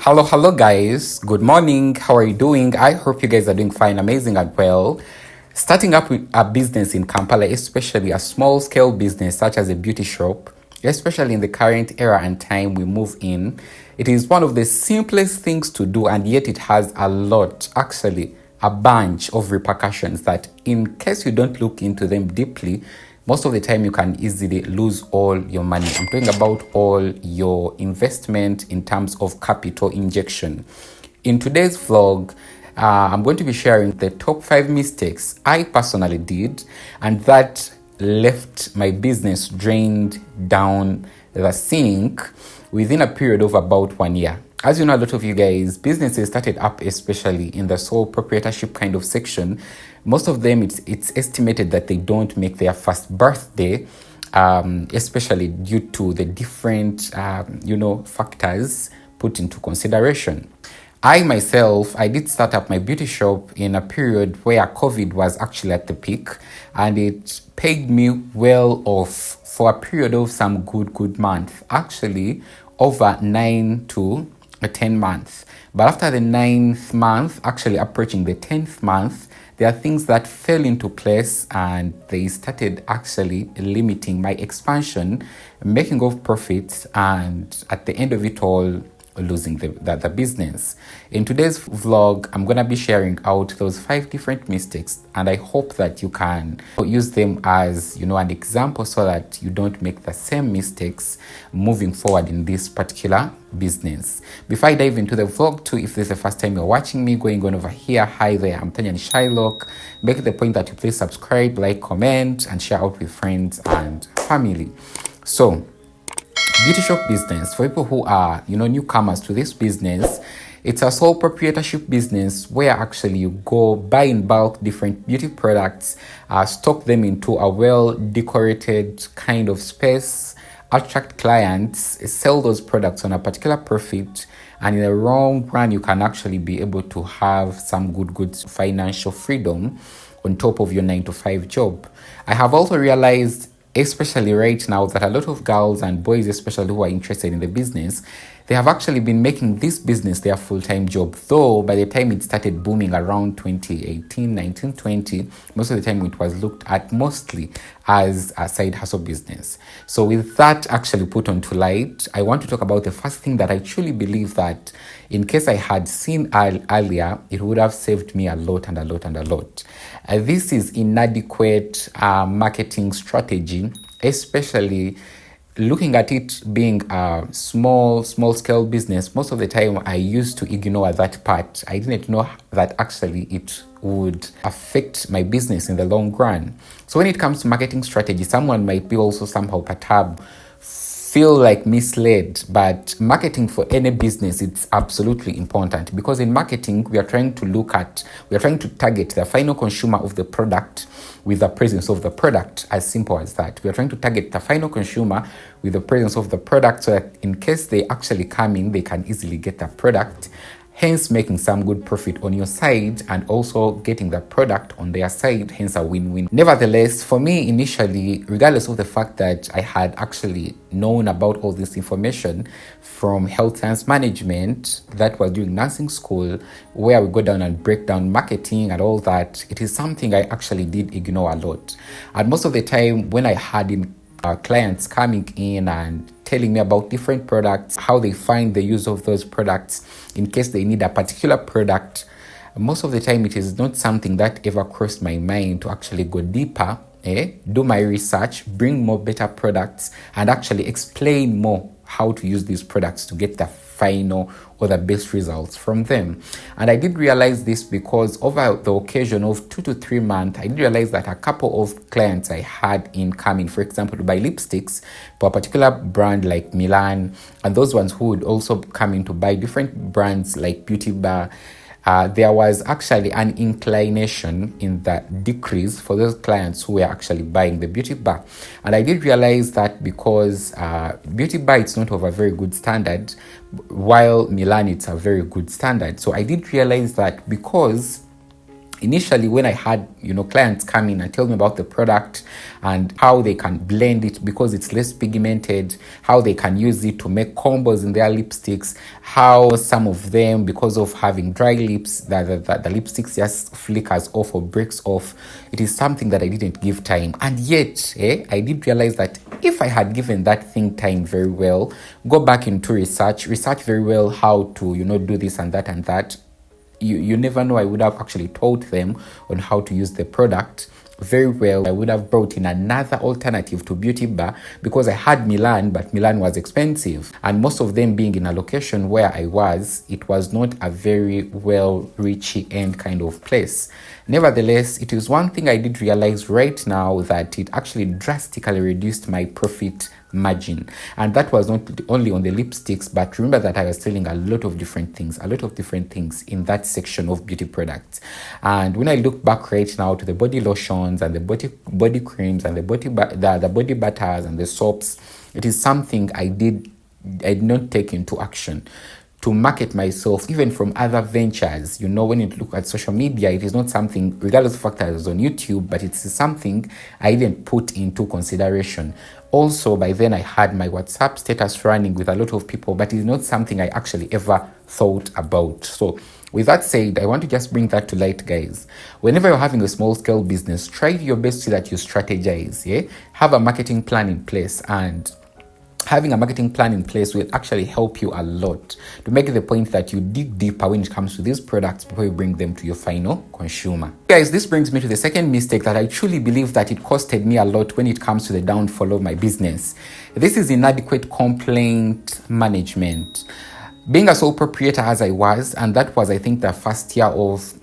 Hello, guys. Good morning. How are you doing? I hope you guys are doing fine, amazing, and well. Starting up with a business in Kampala, especially a small scale business such as a beauty shop, especially in the current era and time we move in, it is one of the simplest things to do, and yet it has a bunch of repercussions that, in case you don't look into them deeply, most of the time you can easily lose all your money. I'm talking about all your investment in terms of capital injection. In today's vlog, I'm going to be sharing the top 5 mistakes I personally did, and that left my business drained down the sink within a period of about 1 year. As you know, a lot of you guys, businesses started up, especially in the sole proprietorship kind of section. Most of them, it's estimated that they don't make their first birthday, especially due to the different, factors put into consideration. I myself, I did start up my beauty shop in a period where COVID was actually at the peak, and it paid me well off for a period of some good month, actually over 9 to 10 months. But after the 9th month, actually approaching the 10th month, there are things that fell into place, and they started actually limiting my expansion, making off profits, and at the end of it all, losing the business. In today's vlog, I'm gonna be sharing out those 5 different mistakes, and I hope that you can use them as an example so that you don't make the same mistakes moving forward in this particular business. Before I dive into the vlog too, if this is the first time you're watching me, going on over here, hi there, I'm tanyanishailoc. Make the point that you please subscribe, like, comment, and share out with friends and family. So, beauty shop business, for people who are newcomers to this business, it's a sole proprietorship business where actually you go buy in bulk different beauty products, stock them into a well decorated kind of space, attract clients, sell those products on a particular profit, and in the long run you can actually be able to have some good financial freedom on top of your 9-to-5 job. I have also realized, especially right now, that a lot of girls and boys, especially who are interested in the business, they have actually been making this business their full-time job. Though by the time it started booming around 2018, 19, 20, most of the time it was looked at mostly as a side hustle business. So with that actually put onto light, I want to talk about the first thing that I truly believe that in case I had seen earlier, it would have saved me a lot. This is inadequate marketing strategy, especially looking at it being a small scale business. Most of the time I used to ignore that part. I didn't know that actually it would affect my business in the long run. So when it comes to marketing strategy, someone might be also somehow perturbed, feel like misled, but marketing for any business, it's absolutely important, because in marketing we are trying to target the final consumer of the product with the presence of the product. As simple as that. We are trying to target the final consumer with the presence of the product, so that in case they actually come in, they can easily get the product, hence making some good profit on your side and also getting the product on their side, hence a win-win. Nevertheless, for me initially, regardless of the fact that I had actually known about all this information from health science management that was during nursing school, where we go down and break down marketing and all that, it is something I actually did ignore a lot. And most of the time when I had clients coming in and telling me about different products, how they find the use of those products in case they need a particular product, most of the time it is not something that ever crossed my mind to actually go deeper, do my research, bring more better products, and actually explain more how to use these products to get the final or the best results from them. And I did realize this because over the occasion of 2 to 3 months, I did realize that a couple of clients I had in coming, for example, to buy lipsticks for a particular brand like Milan, and those ones who would also come in to buy different brands like Beauty Bar, there was actually an inclination in the decrease for those clients who were actually buying the Beauty Bar. And I did realize that because Beauty Bar, it's not of a very good standard, while Milan, it's a very good standard. So I did realize that because Initially, when I had clients come in and tell me about the product and how they can blend it because it's less pigmented, how they can use it to make combos in their lipsticks, how some of them, because of having dry lips, the lipsticks just flickers off or breaks off, it is something that I didn't give time. And yet I did realize that if I had given that thing time very well, go back into research very well how to do this and that, you never know, I would have actually taught them on how to use the product very well. I would have brought in another alternative to Beauty Bar because I had Milan, but Milan was expensive. And most of them being in a location where I was, it was not a very well reachy end kind of place. Nevertheless, it is one thing I did realize right now that it actually drastically reduced my profit margin. And that was not only on the lipsticks, but remember that I was selling a lot of different things in that section of beauty products. And when I look back right now to the body lotions and the body creams and the body butters and the soaps, it is something I did not take into action to market myself, even from other ventures. When you look at social media, it is not something, regardless of the fact that I was on YouTube, but it's something I didn't put into consideration. Also, by then I had my WhatsApp status running with a lot of people, but it's not something I actually ever thought about. So with that said, I want to just bring that to light, guys. Whenever you're having a small scale business, try your best so that you strategize. Have a marketing plan in place, and having a marketing plan in place will actually help you a lot to make the point that you dig deeper when it comes to these products before you bring them to your final consumer. Guys, this brings me to the second mistake that I truly believe that it costed me a lot when it comes to the downfall of my business. This is inadequate complaint management. Being a sole proprietor as I was, and that was, I think, the first year of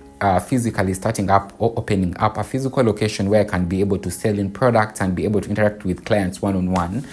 physically starting up or opening up a physical location where I can be able to sell in products and be able to interact with clients one-on-one.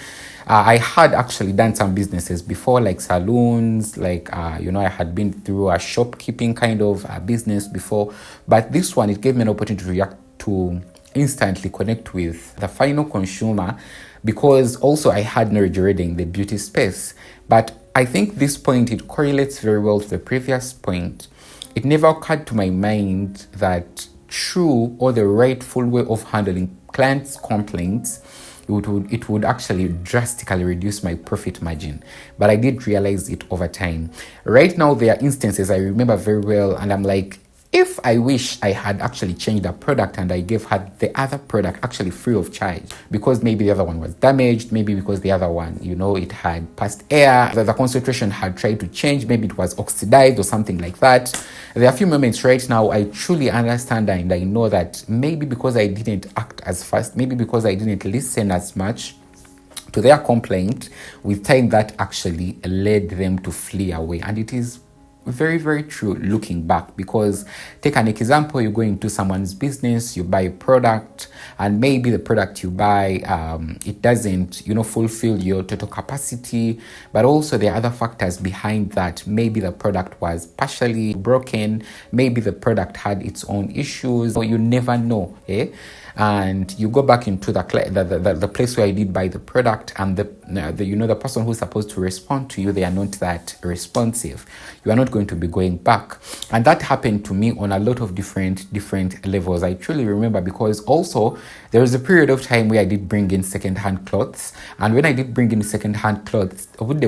I had actually done some businesses before, like salons, I had been through a shopkeeping kind of business before. But this one, it gave me an opportunity to instantly connect with the final consumer, because also I had knowledge already in the beauty space. But I think this point, it correlates very well to the previous point. It never occurred to my mind that true or the rightful way of handling clients' complaints, it would actually drastically reduce my profit margin. But I did realize it over time. Right now, there are instances I remember very well, and I'm like, if I wish I had actually changed the product and I gave her the other product actually free of charge, because maybe the other one was damaged, maybe because the other one, it had passed air, the concentration had tried to change, maybe it was oxidized or something like that. There are a few moments right now I truly understand, and I know that maybe because I didn't act as fast, maybe because I didn't listen as much to their complaint, with time that actually led them to flee away. And it is very, very true looking back, because take an example, you go into someone's business, you buy a product, and maybe the product you buy, it doesn't, fulfill your total capacity, but also there are other factors behind that. Maybe the product was partially broken, maybe the product had its own issues, or you never know, and you go back into the place where I did buy the product, and the person who's supposed to respond to you, they are not that responsive. You are not going to be going back. And that happened to me on a lot of different levels. I truly remember, because also there was a period of time where I did bring in second-hand clothes, and when I did bring in second-hand clothes, even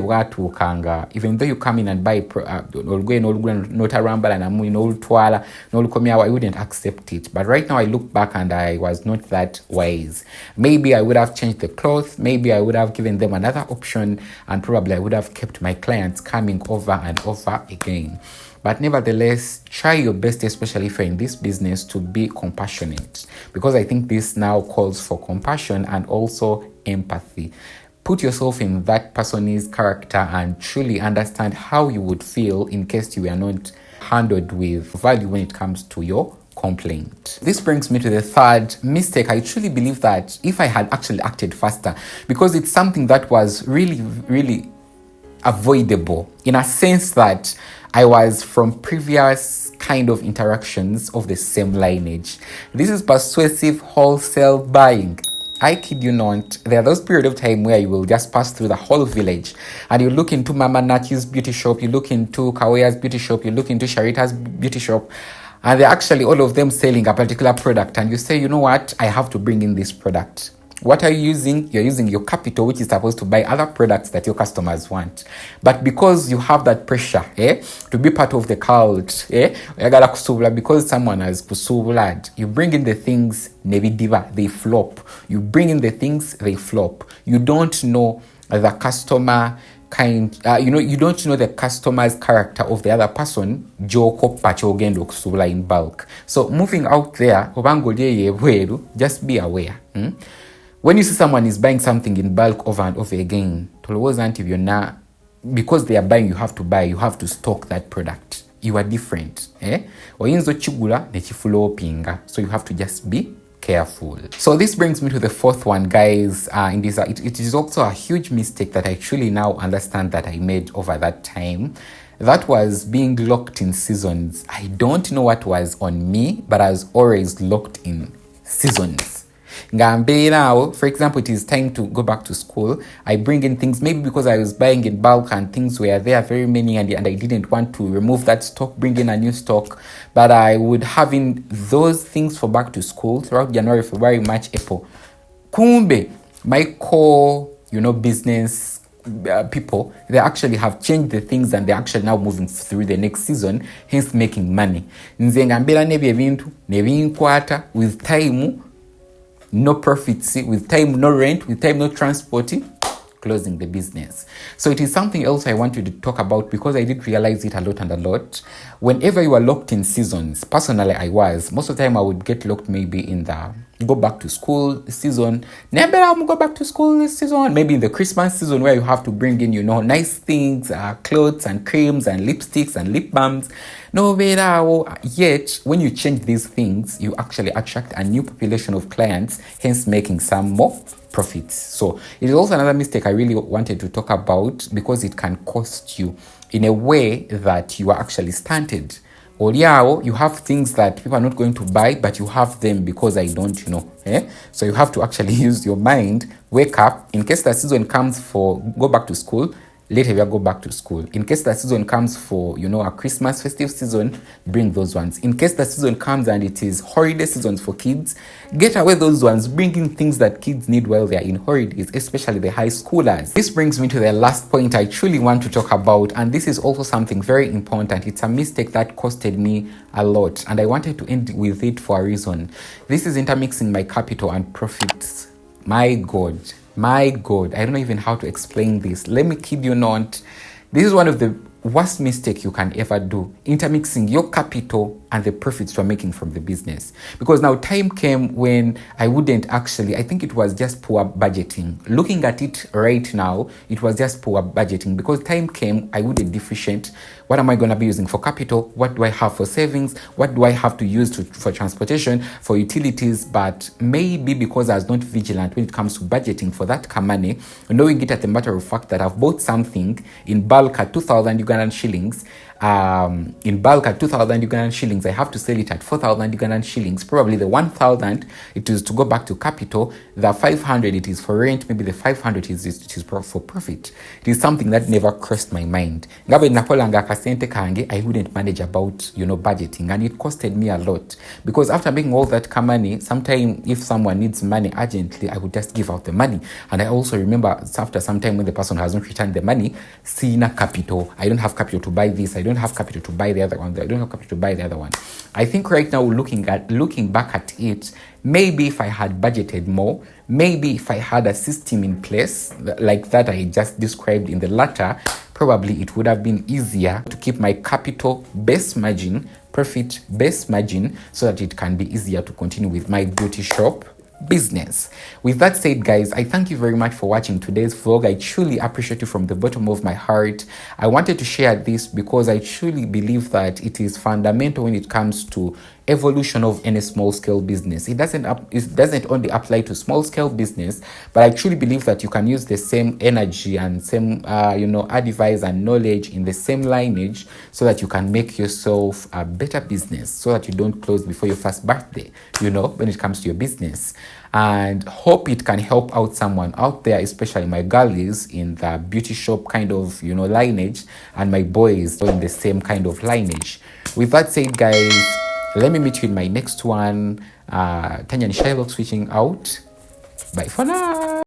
though you come in and buy I wouldn't accept it. But right now I look back and I was not that wise. Maybe I would have changed the cloth, maybe I would have given them another option, and probably I would have kept my clients coming over and over again. But nevertheless, try your best, especially if you're in this business, to be compassionate, because I think this now calls for compassion and also empathy. Put yourself in that person's character and truly understand how you would feel in case you were not handled with value when it comes to your complaint. This brings me to the third mistake. I truly believe that if I had actually acted faster, because it's something that was really, really avoidable, in a sense that I was from previous kind of interactions of the same lineage. This is persuasive wholesale buying. I kid you not, there are those periods of time where you will just pass through the whole village and you look into Mama Nachi's beauty shop, you look into Kawea's beauty shop, you look into Sharita's beauty shop, and they're actually all of them selling a particular product, and you say, you know what, I have to bring in this product. What are you using? You're using your capital, which is supposed to buy other products that your customers want. But because you have that pressure, to be part of the cult, because someone has kusubulad, you bring in the things, they flop. You bring in the things, they flop. You don't know the customer you don't know the customer's character of the other person, in bulk. So moving out there, just be aware. When you see someone is buying something in bulk over and over again, because they are buying, you have to stock that product. You are different. So you have to just be careful. So this brings me to the fourth one, guys. It is also a huge mistake that I truly now understand that I made over that time. That was being locked in seasons. I don't know what was on me, but I was always locked in seasons. Now, for example, it is time to go back to school. I bring in things, maybe because I was buying in bulk and things were there very many, and I didn't want to remove that stock, bring in a new stock, but I would have in those things for back to school throughout January, February, March, April. Kumbe, my core, business people, they actually have changed the things and they're actually now moving through the next season, hence making money. With time, no profits, with time, no rent, with time, no transporting, closing the business. So it is something else I wanted to talk about because I did realize it a lot. Whenever you are locked in seasons, personally I was, most of the time I would get locked maybe in the go back to school season. Never go back to school this season. Maybe in the Christmas season where you have to bring in, nice things, clothes and creams and lipsticks and lip balms. Yet, when you change these things, you actually attract a new population of clients, hence making some more profits. So it is also another mistake I really wanted to talk about because it can cost you in a way that you are actually stunted. Or you have things that people are not going to buy, but you have them because I don't know. So you have to actually use your mind, wake up, in case the season comes for go back to school, later we go back to school. In case the season comes for, a Christmas festive season, bring those ones. In case the season comes and it is holiday seasons for kids, get away those ones, bring in things that kids need while they are in holidays, especially the high schoolers. This brings me to the last point I truly want to talk about, and this is also something very important. It's a mistake that costed me a lot, and I wanted to end with it for a reason. This is intermixing my capital and profits. My God, I don't know even how to explain this. Let me kid you not. This is one of the worst mistakes you can ever do, intermixing your capital and the profits you're making from the business. Because now time came when I think it was just poor budgeting. Looking at it right now, it was just poor budgeting because time came, I wouldn't deficient. What am I going to be using for capital? What do I have for savings? What do I have to use for transportation, for utilities? But maybe because I was not vigilant when it comes to budgeting for that money, knowing it at the matter of fact that I've bought something in bulk at 2,000 Ugandan shillings, in bulk at 2,000 Ugandan shillings, I have to sell it at 4,000 Ugandan shillings. Probably the 1,000 it is to go back to capital, the 500 it is for rent, maybe the 500 it is for profit. It is something that never crossed my mind. I wouldn't manage about budgeting, and it costed me a lot because after making all that money, sometimes if someone needs money urgently, I would just give out the money. And I also remember after some time when the person hasn't returned the money, sina capital, I don't have capital to buy this, I don't have capital to buy the other one, I don't have capital to buy the other one. I think right now, looking back at it, maybe if I had budgeted more, maybe if I had a system in place like that I just described in the latter, probably it would have been easier to keep my capital base margin, profit base margin, so that it can be easier to continue with my beauty shop business. With that said, guys, I thank you very much for watching today's vlog. I truly appreciate you from the bottom of my heart. I wanted to share this because I truly believe that it is fundamental when it comes to evolution of any small scale business. It doesn't only apply to small scale business, but I truly believe that you can use the same energy and same advice and knowledge in the same lineage so that you can make yourself a better business, so that you don't close before your first birthday, when it comes to your business. And hope it can help out someone out there, especially my girlies in the beauty shop kind of lineage, and my boys in the same kind of lineage. With that said, guys, Let me meet you in my next one. Tanyanishailoc switching out. Bye for now.